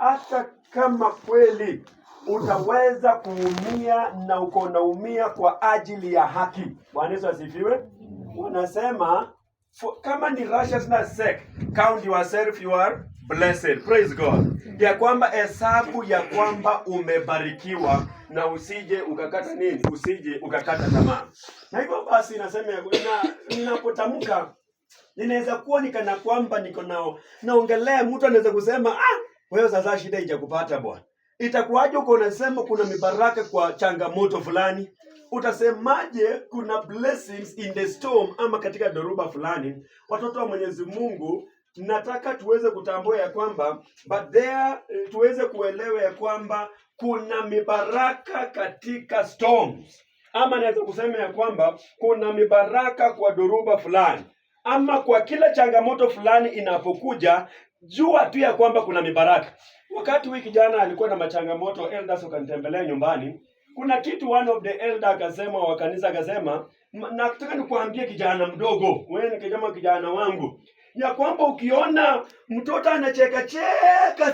hata kama kweli utaweza kuumia na uko naumia kwa ajili ya haki. Bwana Yesu asifiwe. Wanasema kama ni righteousness sake, count yourself you are blessed. Praise God. Ya kwamba hesabu ya kwamba umebarikiwa na usije ukakata nini? Usije ukakata tamaa. Na hivyo basi nasema ninapotamka ninaweza kuwa nikana kwamba niko naongelea, mtu anaweza kusema wewe sasa shida ijakupata bwana. Itakuwaje uko unasema kuna mibaraka kwa changamoto fulani? Utasemaje kuna blessings in the storm ama katika dhoruba fulani? Watoto wa Mwenyezi Mungu, nataka tuweze kutambua ya kwamba tuweze kuelewa ya kwamba kuna mibaraka katika storms. Ama naweza kusema ya kwamba kuna mibaraka kwa dhoruba fulani. Ama kwa kila changamoto fulani inapokuja, jua tu ya kwamba kuna mibaraka. Wakati wiki jana alikuwa na machangamoto, elders wakanitembelea nyumbani. Kuna kitu one of the elder akasema wa kanisa akasema, nataka nikuambie kijana mdogo, wewe ni kijana wangu, ya kwamba ukiona mtoto anacheka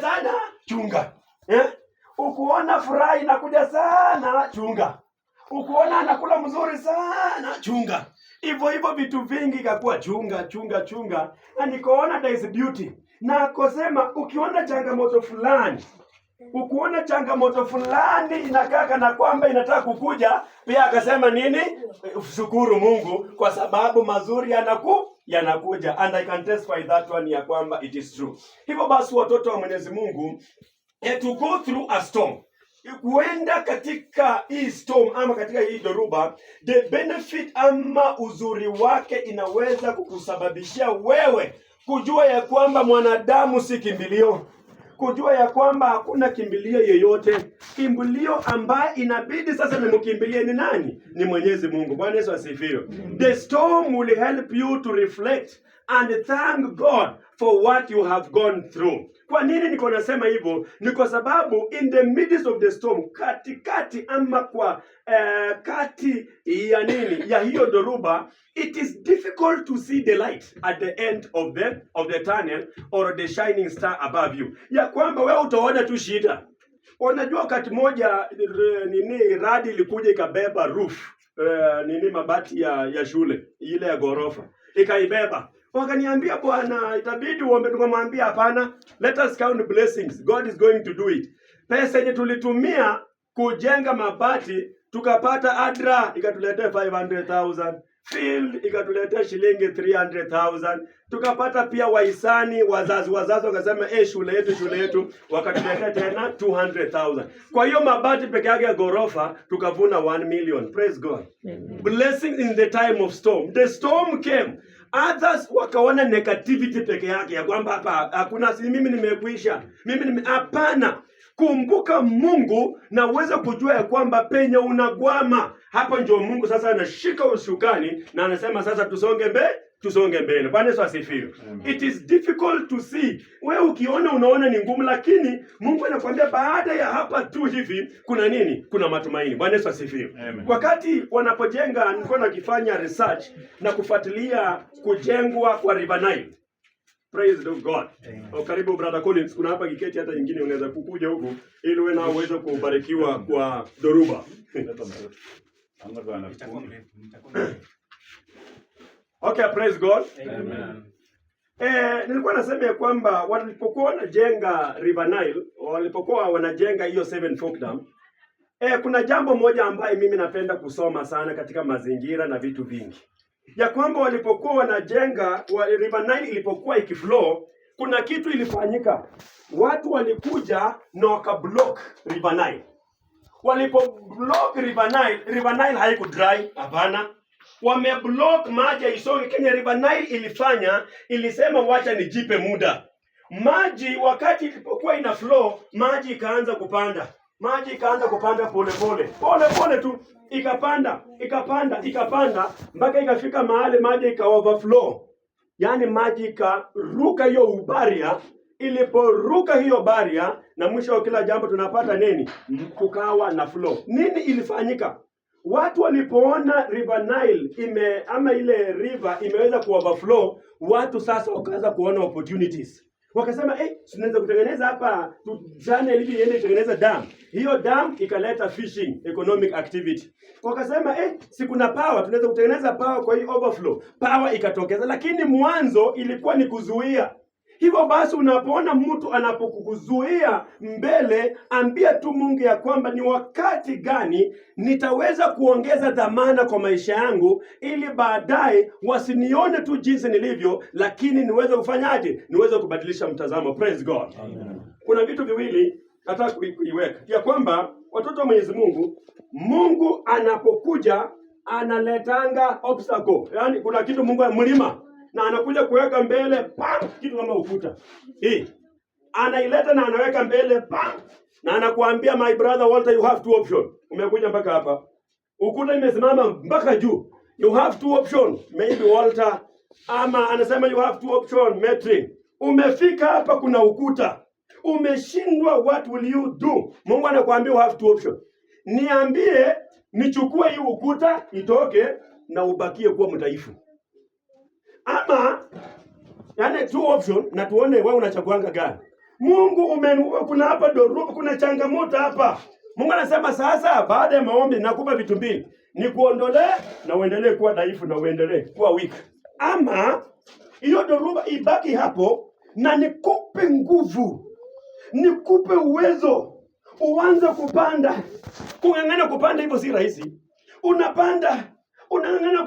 sana, chunga. Ukuona furaha inakuja sana, chunga. Ukuona anakula mzuri sana, chunga. Hivyo vitu vingi ikakuwa chunga. Na nikaona there is beauty. Na akosema ukiona changamoto fulani inakaa kana kwamba inataka kukuja, pia akasema nini? Shukuru Mungu kwa sababu mazuri yanakuja. And I can testify that one ya kwamba it is true. Hivyo basi watoto wa Mwenyezi Mungu, to go through a storm, kuenda katika hii storm ama katika hii dhoruba, the benefit ama uzuri wake inaweza kukusababishia wewe kujua ya kwamba mwanadamu si kimbilio. Kujua ya kwamba hakuna kimbilio yoyote. Kimbilio ambaye inabidi sasa nimkimbilie ni nani? Ni Mwenyezi Mungu. Bwana Yesu asifiwe. The storm will help you to reflect and thank God for what you have gone through. Kwa nini niko nasema hivyo? Ni kwa sababu in the midst of the storm, katikati ama kwa kati ya nini? Ya hiyo dhoruba, it is difficult to see the light at the end of the tunnel or the shining star above you. Ya kwamba wewe utaona tu shida. Unajua wakati moja radi ilikuja ikabeba roof, mabati ya shule ile ya gorofa. Ikaibeba. Wakaniambia bwana itabidi uombe, tukamwambia hapana, let us count blessings, God is going to do it. Pesa yenye tulitumia kujenga mabati tukapata ADRA ikatuletea 500,000, field ikatuletea shilingi 300,000, tukapata pia wahisani wazazi wakasema shule yetu wakatuletea tena 200,000. Kwa hiyo mabati peke yake ya gorofa tukavuna 1 million. Praise God. Blessing in the time of storm. The storm came. Others wakaona negativity peke yake ya kwamba hapa hakuna, mimi nimekwisha. Hapana. Kumbuka Mungu na uweze kujua ya kwamba penye unagwama, hapa ndio Mungu sasa anashika usukani na anasema sasa tusonge mbele. Bwana Yesu asifiwe. It is difficult to see. Wewe unaona ni ngumu, lakini Mungu anakuambia baada ya hapa tu hivi kuna nini? Kuna matumaini. Bwana Yesu asifiwe. Wakati wanapojenga, nilikuwa nakifanya research na kufuatilia kujengwa kwa River Nile. Praise the God. Karibu brother Collins, kuna hapa kiketi hata nyingine unaweza kukuja huku ili wewe nao uweze kubarikiwa kwa dhoruba. Okay, praise God. Amen. Nilikuwa nasema ya kwamba walipokuwa wanajenga River Nile, walipokuwa wanajenga hiyo Seven Fork Dam, kuna jambo moja ambaye mimi napenda kusoma sana katika mazingira na vitu vingi. Ya kwamba walipokuwa wanajenga River Nile ilipokuwa ikiflow, kuna kitu ilifanyika. Watu walikuja na wakablock River Nile. Walipoblock River Nile haikudry, hapana. Wameblock maji isonge. Kenya River Nile ilifanya, ilisema wacha nijipe muda. Maji wakati ilipokuwa ina flow, maji ikaanza kupanda. Pole tu, ikapanda mpaka ikafika mahali maji ika overflow. Yaani maji ikaruka hiyo baria. Iliporuka hiyo baria, na mwisho wa kila jambo tunapata nini? Kukawa na flow. Nini ilifanyika? Watu walipoona River Nile ile river imeweza kuoverflow, watu sasa wakaanza kuona opportunities. Wakasema tunaweza kutengeneza hapa channel ili iende kutengeneza dam. Hiyo dam ikaleta fishing economic activity. Wakasema si kuna power, tunaweza kutengeneza power kwa hii overflow. Power ikatokeza, lakini mwanzo ilikuwa ni kuzuia. Hivyo basi unapoona mtu anapokuzuia mbele, ambia tu Mungu ya kwamba ni wakati gani nitaweza kuongeza dhamana kwa maisha yangu, ili baadaye wasinione tu jinsi nilivyo, lakini niweze kufanyaje? Niweze kubadilisha mtazamo. Praise God. Amen. Kuna vitu viwili nataka kuiweka ya kwamba watoto wa Mwenyezi Mungu, Mungu anapokuja analetanga obstacle. Yaani kuna kitu Mungu mlima na anakuja kuweka mbele kitu kama ukuta. Anaileta na anaweka mbele na anakuambia, my brother Walter, you have two options. Umekuja mpaka hapa, ukuta imesimama mpaka juu, you have two options. Maybe Walter, ama anasema you have two options Metri. Umefika hapa kuna ukuta, umeshindwa, what will you do? Mungu anakuambia you have two options. Niambie nichukue hii ukuta itoke na ubakie kuwa mtaifu, ama yani two options, na tuone wewe unachaguanga gani. Mungu kuna hapa doruba, kuna changamoto hapa. Mungu anasema sasa, baada ya maombi nakupa vitu mbili, ni kuondolee na uendelee kuwa dhaifu na uendelee kuwa weak, ama hiyo doruba ibaki hapo na nikupe nguvu, nikupe uwezo, uanze kupanda. Kung'ang'ana kupanda hivyo si rahisi. Unapanda, unang'ang'ana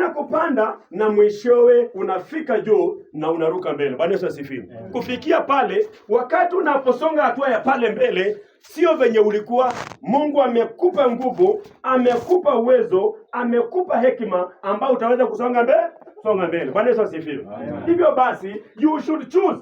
kupanda na mwishowe unafika juu na unaruka mbele. Bwana Yesu asifiwe. Kufikia pale, wakati unaposonga hatua ya pale mbele, sio venye ulikuwa. Mungu amekupa nguvu, amekupa uwezo, amekupa hekima ambao utaweza kusonga mbele. Bwana Yesu asifiwe. Hivyo basi, you should choose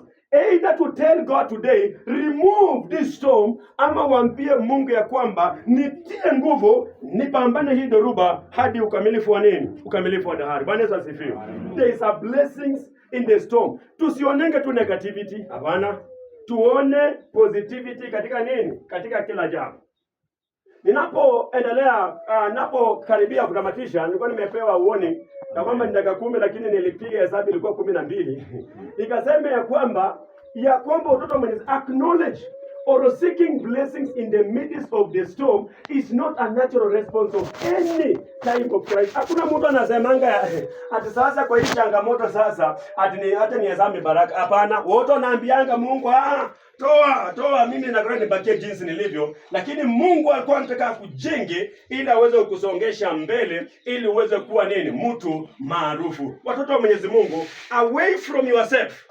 either to tell God today, remove this storm, ama waambie Mungu ya kwamba nitie nguvu, nipambane hii dhoruba hadi ukamilifu wa nini? Ukamilifu wa dahari. Bwana Yesu asifiwe. There is a blessings in the storm. Tusionenge tu negativity, hapana. Tuone positivity katika nini? Katika kila jambo. Ninapokaribia kutamatisha, nilikuwa nimepewa warning na kwamba ni dakika 10, lakini nilipiga hesabu ilikuwa 12. Ikasema ya kwamba watoto Mwenyezi acknowledge or seeking blessings in the midst of the storm is not a natural response of any type of crisis. Hakuna mtu anasemanga ati sasa kwa hii changamoto sasa ati nihesabu baraka. Hapana, wote wanaambianga Mungu toa mimi na nibakie jinsi nilivyo, lakini Mungu alikuwa anataka kujenge ili aweze kukusongesha mbele, ili uweze kuwa nini? Mtu maarufu. Watoto wa Mwenyezi Mungu, away from yourself,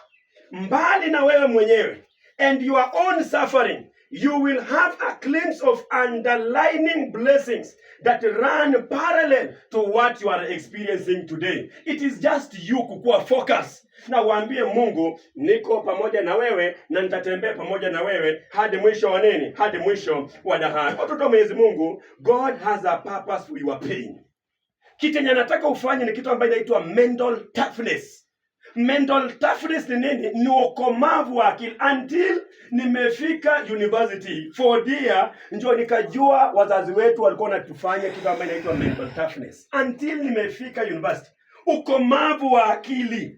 mbali na wewe mwenyewe and your own suffering, you will have a glimpse of underlining blessings that run parallel to what you are experiencing today. It is just you kukua focus na waambie Mungu, niko pamoja na wewe na nitatembea pamoja na wewe hadi mwisho wa nini? Hadi mwisho wa dahari. Watoto wa Mwenyezi Mungu, God has a purpose for your pain. Kitu yenye nataka ufanye ni kitu ambacho inaitwa mental toughness. Mental toughness ni nini? Ni ukomavu wa akili. Until nimefika university 4 year ndio nikajua wazazi wetu walikuwa wanatufanya kitu ambacho inaitwa mental toughness. Until nimefika university, ukomavu wa akili,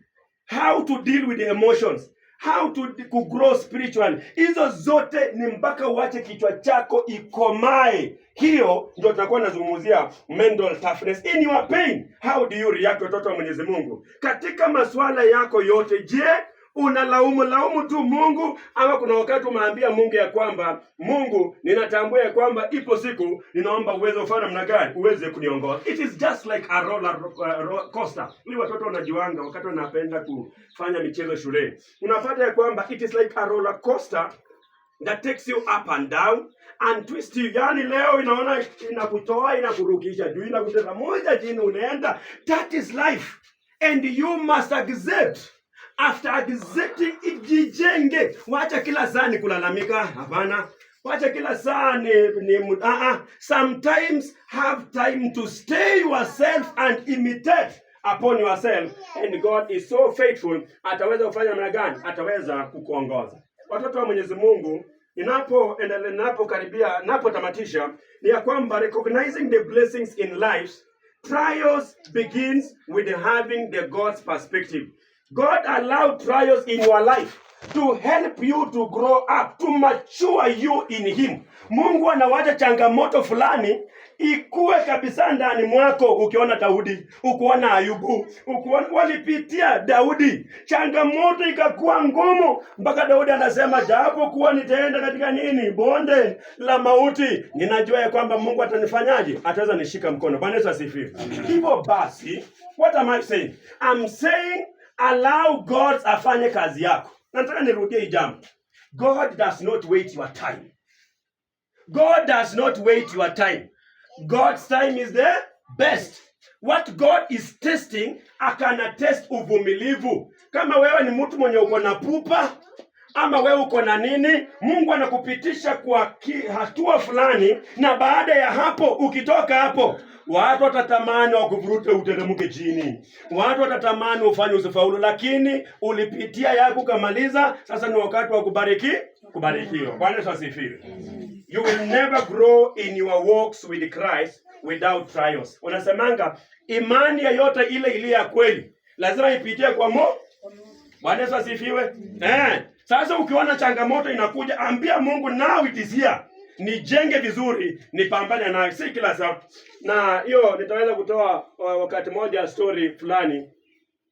how to deal with the emotions, how to grow spiritually. Hizo zote ni mpaka uache kichwa chako ikomae. Hiyo ndio tutakuwa nazungumzia mental toughness. In your pain, how do you react, watoto wa Mwenyezi Mungu? Katika masuala yako yote, je, unalaumu tu Mungu, ama kuna wakati umeambia Mungu ya kwamba Mungu, ninatambua ya kwamba ipo siku ninaomba uweze kufanya namna gani uweze kuniongoza. It is just like a roller coaster. Ni watoto wanajiwanga wakati wanapenda kufanya michezo shuleni. Unapata ya kwamba it is like a roller coaster that takes you up and down and twist you. Yani leo inaona inakutoa, inakurukisha juu, inakutoa moja chini, unaenda. That is life and you must accept. After accepting, ijijenge. Wacha kila saa ni kulalamika. Hapana. Wacha kila saa ni sometimes have time to stay yourself and imitate upon yourself, and God is so faithful. Ataweza kufanya namna gani? Ataweza kukuongoza. Watoto wa Mwenyezi Mungu, ninapotamatisha ni ya kwamba recognizing the blessings in life, trials begins with having the God's perspective. God allowed trials in your life to help you to grow up, to mature you in him. Mungu anawacha changamoto fulani ikuwe kabisa ndani mwako. Ukiona Daudi, ukiona Ayubu, walipitia Daudi, changamoto ikakuwa ngumu mpaka Daudi anasema, japo kuwa nitaenda katika nini, bonde la mauti, ninajua ya kwamba Mungu atanifanyaje, ataweza nishika mkono. Bwana Yesu asifiwe. Hivyo basi, what am I saying? I'm saying allow God afanye kazi yako. Nataka nirudie hii jambo. God does not wait your time. God does not wait your time. God's time is the best. What God is testing, akana test uvumilivu. Kama wewe ni mtu mwenye uko na pupa, ama wewe uko na nini, Mungu anakupitisha kwa hatua fulani, na baada ya hapo, ukitoka hapo, watu watatamani wakuvurute uteremke chini. Watu watatamani ufanye usifaulu, lakini ulipitia yako kamaliza. Sasa ni wakati wa kubarikiwa. Bwana Yesu asifiwe. You will never grow in your walks with Christ without trials. Unasemanga imani yoyote ile iliyo ya kweli lazima ipitie kwa Bwana Yesu asifiwe. Sasa ukiona changamoto inakuja, ambia Mungu, now it is here. Nijenge vizuri, nipambane nayo, si kila saa. Na hiyo nitaweza kutoa wakati moja story fulani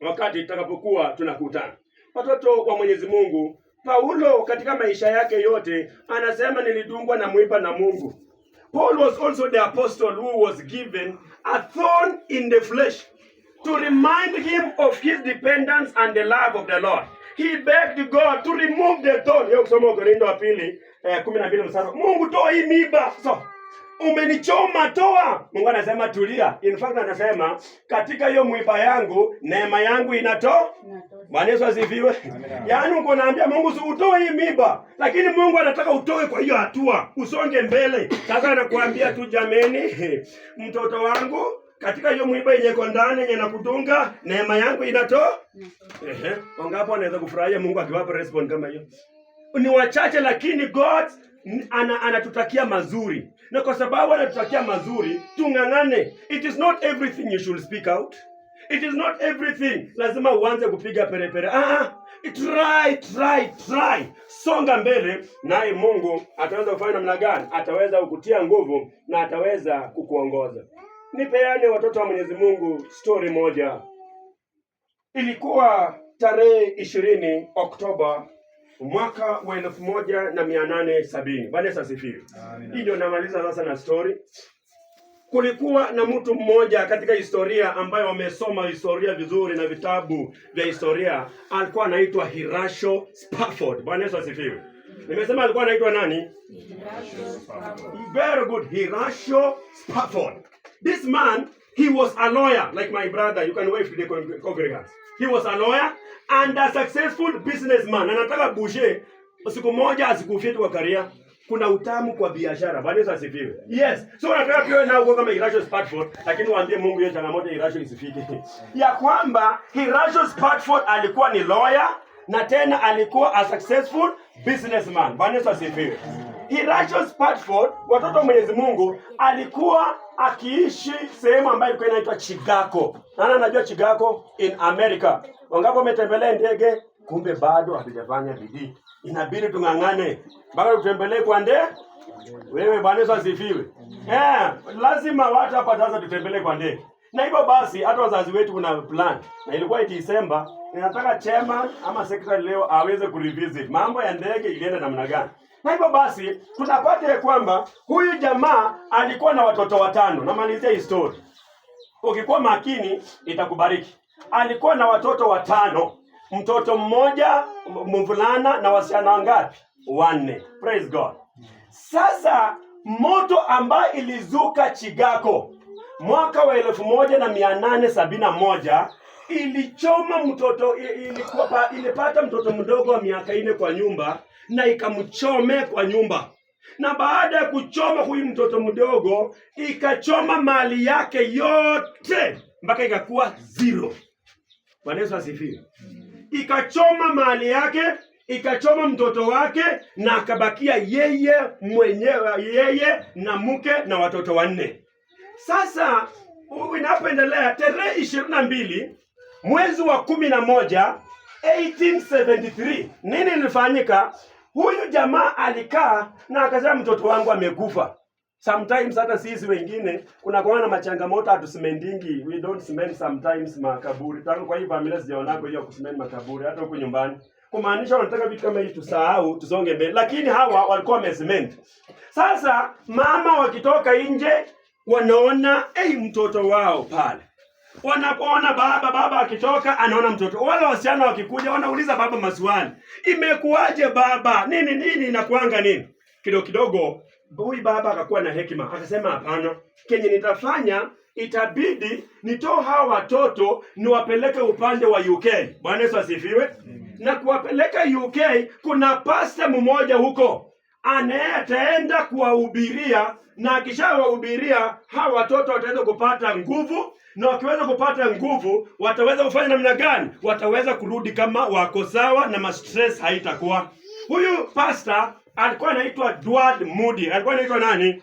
wakati tutakapokuwa tunakutana. Watoto wa Mwenyezi Mungu, Paulo katika maisha yake yote anasema nilidungwa na mwiba na Mungu. Paul was also the apostle who was given a thorn in the flesh to remind him of his dependence and the love of the Lord. He begged God to remove the thorn. Hiyo kusoma Korintho wa pili 12 mstari. Mungu, toa hii miiba. So, umenichoma, toa. Mungu anasema tulia. In fact anasema katika hiyo mwiba yangu neema yangu inatoa. Bwana Yesu asifiwe. Yaani uko naambia Mungu utoe hii miiba, lakini Mungu anataka utoe kwa hiyo hatua, usonge mbele. Sasa anakuambia tu, jameni, mtoto wangu, katika hiyo mwiba yenye iko ndani yenye nakudunga, neema yangu inatoa. Wangapo anaweza kufurahia Mungu akiwapa response kama hiyo? Ni wachache, lakini God anatutakia mazuri. Na kwa sababu anatutakia mazuri, tungangane. It is not everything you should speak out. It is not everything lazima uanze kupiga perepere. Try. Songa mbele, naye Mungu ataweza kufanya namna gani? Ataweza kukutia nguvu na ataweza kukuongoza. Nipeane watoto wa Mwenyezi Mungu story moja. Ilikuwa tarehe 20 Oktoba mwaka wa 1870. Bwana Yesu asifiwe. Hii ndio namaliza sasa na story. Kulikuwa na mtu mmoja katika historia ambaye wamesoma historia vizuri na vitabu vya historia. Alikuwa anaitwa Horatio Spafford. Bwana Yesu asifiwe. Nimesema alikuwa anaitwa nani? Horatio Spafford. Very good. Horatio Spafford. This man, he was a lawyer like my brother. You can wave to the congregants. He was a lawyer and a successful businessman. Anataka bushe siku moja asikufie tu kwa career. Kuna utamu kwa biashara. Bwana Yesu asifiwe. Yes. So nataka pia na uko kama Horatio Spafford, lakini waambie Mungu hiyo changamoto Horatio isifike. Ya kwamba Horatio Spafford alikuwa ni lawyer na tena alikuwa a successful businessman. Bwana Yesu asifiwe. Horatio Spafford, watoto wa Mwenyezi Mungu, alikuwa akiishi sehemu ambayo ilikuwa inaitwa Chicago. Nani anajua Chicago in America? Wangapo wametembelea ndege? Kumbe bado hatujafanya bidii. Inabidi tungangane mpaka tutembelee kwa ndege. Wewe Bwana Yesu asifiwe. Lazima watu hapa sasa tutembelee kwa ndege. Na hivyo basi hata wazazi wetu kuna plan. Na ilikuwa December, ninataka chairman ama secretary leo aweze kurevisit mambo ya ndege ilienda namna gani. Na hivyo basi tunapata kwamba huyu jamaa alikuwa na watoto 5. Namalizia hii story. Ukikuwa makini itakubariki. Alikuwa na watoto 5. Mtoto mmoja mvulana na wasichana wangapi? 4. Praise God. Sasa moto ambayo ilizuka Chicago mwaka wa 1871 ilichoma mtoto, ilipata mtoto mdogo wa miaka 4 kwa nyumba na ikamchome kwa nyumba. Na baada ya kuchoma huyu mtoto mdogo, ikachoma mali yake yote mpaka ikakuwa 0. Bwana Yesu asifiwe. Ikachoma mali yake, ikachoma mtoto wake, na akabakia yeye mwenyewe, yeye na mke na watoto 4. Sasa inapoendelea tarehe 22 mwezi wa 11 1873 nini ilifanyika? Huyu jamaa alikaa na akasema mtoto wangu amekufa. Sometimes hata sisi wengine kuna kwa na machangamoto atusemendingi, we don't cement sometimes makaburi. Tangu kwa hii familia sijaonako hiyo kucement makaburi hata huko nyumbani. Kumaanisha wanataka vitu kama hivi tusahau, tusonge mbele. Lakini hawa walikuwa wamecement. Sasa mama wakitoka nje wanaona mtoto wao pale. Wanapoona baba akitoka anaona mtoto. Wale wasichana wakikuja wanauliza baba maswali. Imekuaje baba? Nini inakuanga nini? Kidogo huyu baba akakuwa na hekima. Akasema hapana, kenye nitafanya itabidi nitoe hawa watoto niwapeleke upande wa UK. Bwana Yesu asifiwe. Na kuwapeleka UK kuna pastor mmoja huko anayeenda kuwahubiria, na akishawahubiria hawa watoto wataanza kupata nguvu, na wakiweza kupata nguvu wataweza kufanya namna gani? Wataweza kurudi kama wako sawa na ma-stress haitakuwa. Huyu pastor alikuwa anaitwa Edward Moody. Alikuwa anaitwa nani?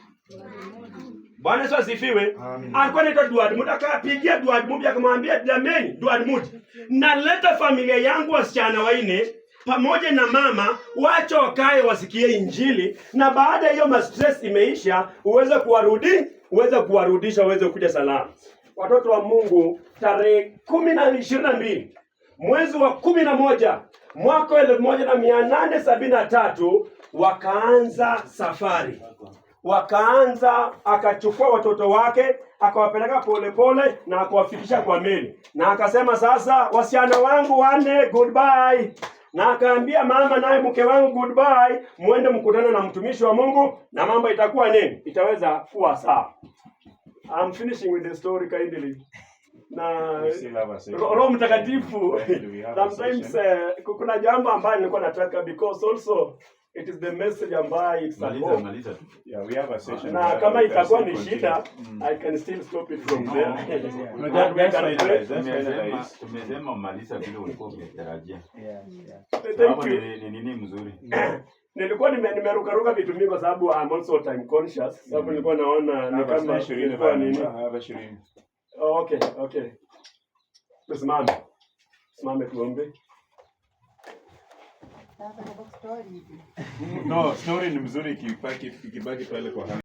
Bwana Yesu asifiwe. Alikuwa anaitwa Edward Moody. Akapigia Edward Moody akamwambia, jameni Edward Moody, naleta familia yangu wasichana waine pamoja na mama, wacha wakae wasikie Injili, na baada hiyo ma-stress imeisha uweze kuwarudisha uweze kuja salama. Watoto wa Mungu, tarehe 22 mwezi wa 11 mwaka 1873 wakaanza safari. Akachukua watoto wake akawapeleka polepole na akawafikisha kwa meli, na akasema sasa wasichana wangu wanne goodbye, na akaambia mama naye mke wangu goodbye, muende mkutane na mtumishi wa Mungu na mambo itakuwa nini? Itaweza kuwa sawa. I'm finishing with the story kindly. Na Roho Mtakatifu sometimes kuna jambo ambalo nilikuwa nataka, because also it is the message ambayo it's maliza. Yeah, we have a session. Na kama itakuwa ni shida, I can still stop it from there. Tumesema maliza vile ulikuwa umetarajia. Thank you. Ni nini mzuri? Nilikuwa nimerukaruka vitu mingi kwa sababu I'm also time conscious. Sababu nilikuwa naona ni kama ilikuwa nini. Okay. Simame tuombe. No, story ni mzuri ikibaki pale kwa